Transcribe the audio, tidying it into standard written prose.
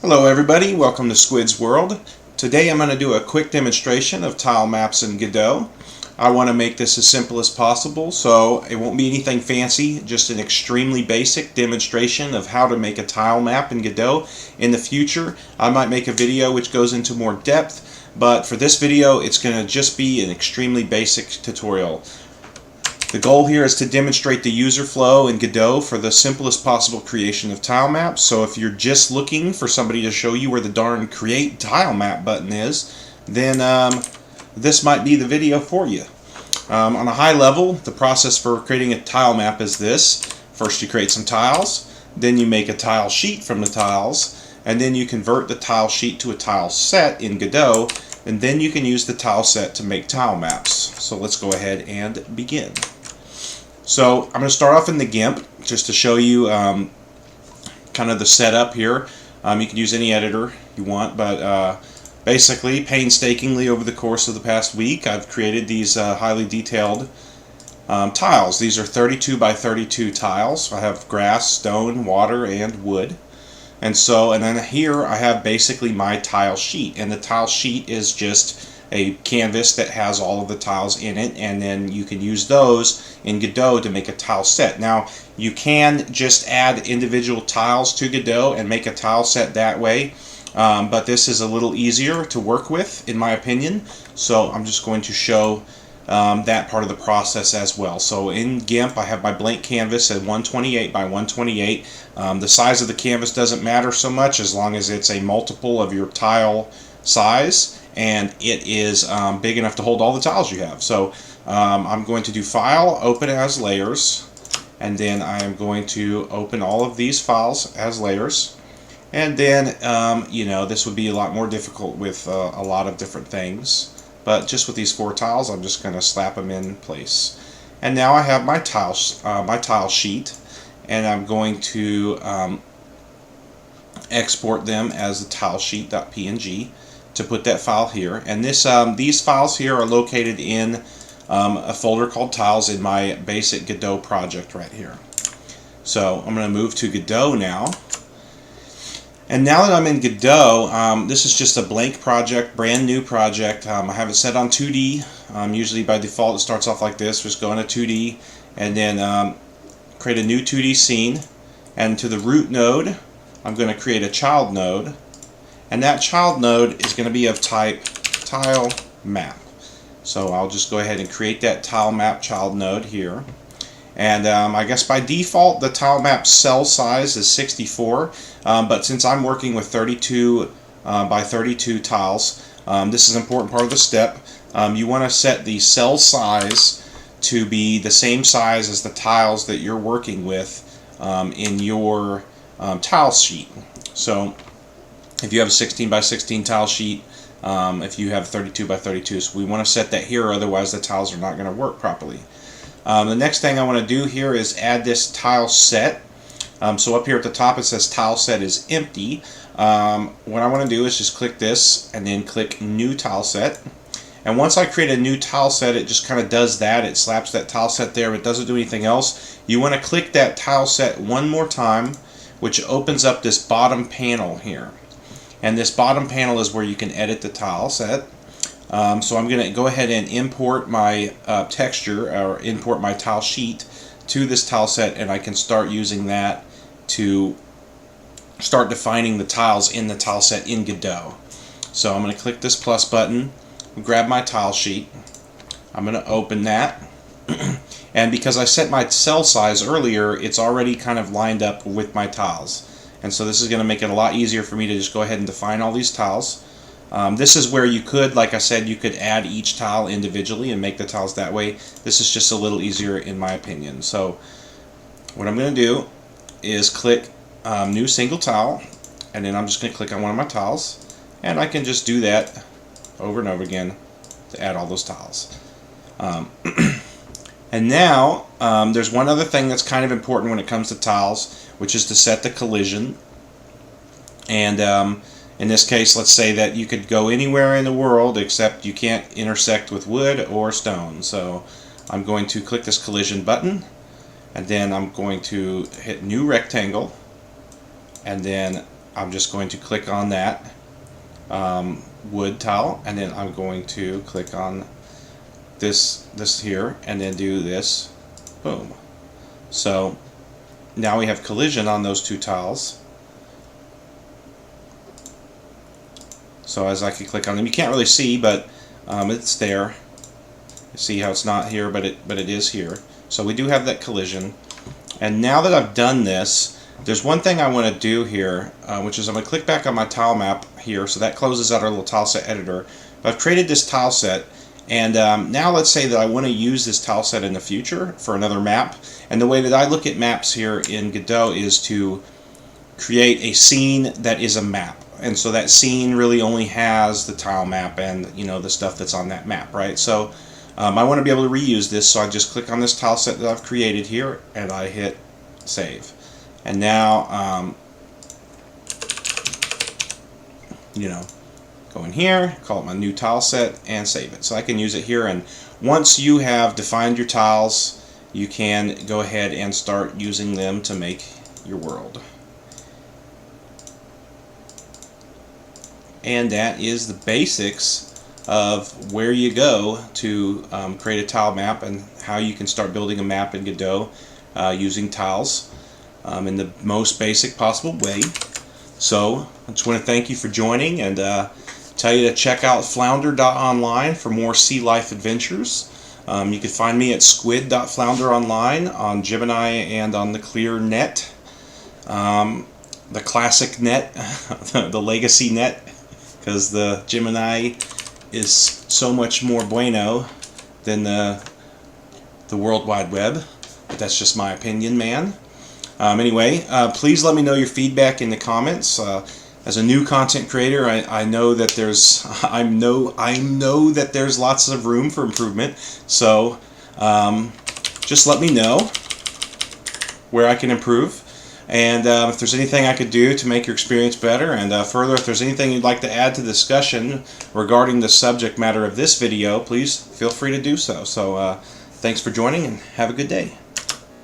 Hello everybody, welcome to Squid's World. Today I'm going to do a quick demonstration of tile maps in Godot. I want to make this as simple as possible, so it won't be anything fancy, just an extremely basic demonstration of how to make a tile map in Godot. In the future, I might make a video which goes into more depth, but for this video it's going to just be an extremely basic tutorial. The goal here is to demonstrate the user flow in Godot for the simplest possible creation of tile maps. So if you're just looking for somebody to show you where the darn create tile map button is, then this might be the video for you. On a high level, the process for creating a tile map is this. First you create some tiles, then you make a tile sheet from the tiles, and then you convert the tile sheet to a tile set in Godot, and then you can use the tile set to make tile maps. So let's go ahead and begin. So I'm going to start off in the GIMP just to show you kind of the setup here. You can use any editor you want, but basically, painstakingly over the course of the past week, I've created these highly detailed tiles. These are 32 by 32 tiles. I have grass, stone, water, and wood. And then here I have basically my tile sheet, and the tile sheet is just a canvas that has all of the tiles in it, and then you can use those in Godot to make a tile set. Now you can just add individual tiles to Godot and make a tile set that way, but this is a little easier to work with in my opinion, so I'm just going to show that part of the process as well. So in GIMP I have my blank canvas at 128 by 128. The size of the canvas doesn't matter so much as long as it's a multiple of your tile size and it is big enough to hold all the tiles you have. So I'm going to do File, Open as Layers, and then I am going to open all of these files as layers. And then, this would be a lot more difficult with a lot of different things. But just with these 4 tiles, I'm just going to slap them in place. And now I have my tile sheet, and I'm going to export them as a tilesheet.png to put that file here. And these files here are located in a folder called Tiles in my basic Godot project right here. So I'm going to move to Godot now. And now that I'm in Godot, this is just a blank project, brand new project. I have it set on 2D. Usually by default it starts off like this. Just go into 2D and then create a new 2D scene. And to the root node, I'm going to create a child node. And that child node is going to be of type tile map. So I'll just go ahead and create that tile map child node here. And I guess by default the tile map cell size is 64, but since I'm working with 32 by 32 tiles, this is an important part of the step. You want to set the cell size to be the same size as the tiles that you're working with in your tile sheet. So if you have a 16 by 16 tile sheet, if you have 32 by 32, so we want to set that here, otherwise the tiles are not going to work properly. The next thing I want to do here is add this tile set. So up here at the top it says tile set is empty. What I want to do is just click this and then click new tile set. And once I create a new tile set, it just kind of does that. It slaps that tile set there, but it doesn't do anything else. You want to click that tile set one more time, which opens up this bottom panel here. And this bottom panel is where you can edit the tile set. So I'm going to go ahead and import my texture, or import my tile sheet to this tile set, and I can start using that to start defining the tiles in the tile set in Godot. So I'm going to click this plus button, grab my tile sheet, I'm going to open that, and because I set my cell size earlier, it's already kind of lined up with my tiles. And so this is going to make it a lot easier for me to just go ahead and define all these tiles. This is where you could, like I said, you could add each tile individually and make the tiles that way. This is just a little easier in my opinion. So what I'm going to do is click new single tile, and then I'm just going to click on one of my tiles, and I can just do that over and over again to add all those tiles. And now there's one other thing that's kind of important when it comes to tiles, which is to set the collision. And in this case, let's say that you could go anywhere in the world except you can't intersect with wood or stone. So I'm going to click this collision button, and then I'm going to hit new rectangle, and then I'm just going to click on that wood tile, and then I'm going to click on this here, and then do this. Boom. So now we have collision on those two tiles. So as I can click on them, you can't really see, but it's there. You see how it's not here, but it is here. So we do have that collision. And now that I've done this, there's one thing I want to do here, which is I'm going to click back on my tile map here. So that closes out our little tile set editor. But I've created this tile set, and now let's say that I want to use this tile set in the future for another map. And the way that I look at maps here in Godot is to create a scene that is a map. And so that scene really only has the tile map and, you know, the stuff that's on that map, right? So I want to be able to reuse this, so I just click on this tile set that I've created here, and I hit save. And now, you know, go in here, call it my new tile set, and save it. So I can use it here, and once you have defined your tiles, you can go ahead and start using them to make your world. And that is the basics of where you go to create a tile map, and how you can start building a map in Godot using tiles in the most basic possible way. So I just want to thank you for joining, and tell you to check out flounder.online for more sea life adventures. You can find me at squid.flounderonline on Gemini and on the Clear Net, the classic net, the legacy net, because the Gemini is so much more bueno than the World Wide Web. But that's just my opinion, man. Anyway, please let me know your feedback in the comments. As a new content creator, I know that there's I know that there's lots of room for improvement. So just let me know where I can improve. And if there's anything I could do to make your experience better, and further, if there's anything you'd like to add to the discussion regarding the subject matter of this video, please feel free to do so. So thanks for joining, and have a good day.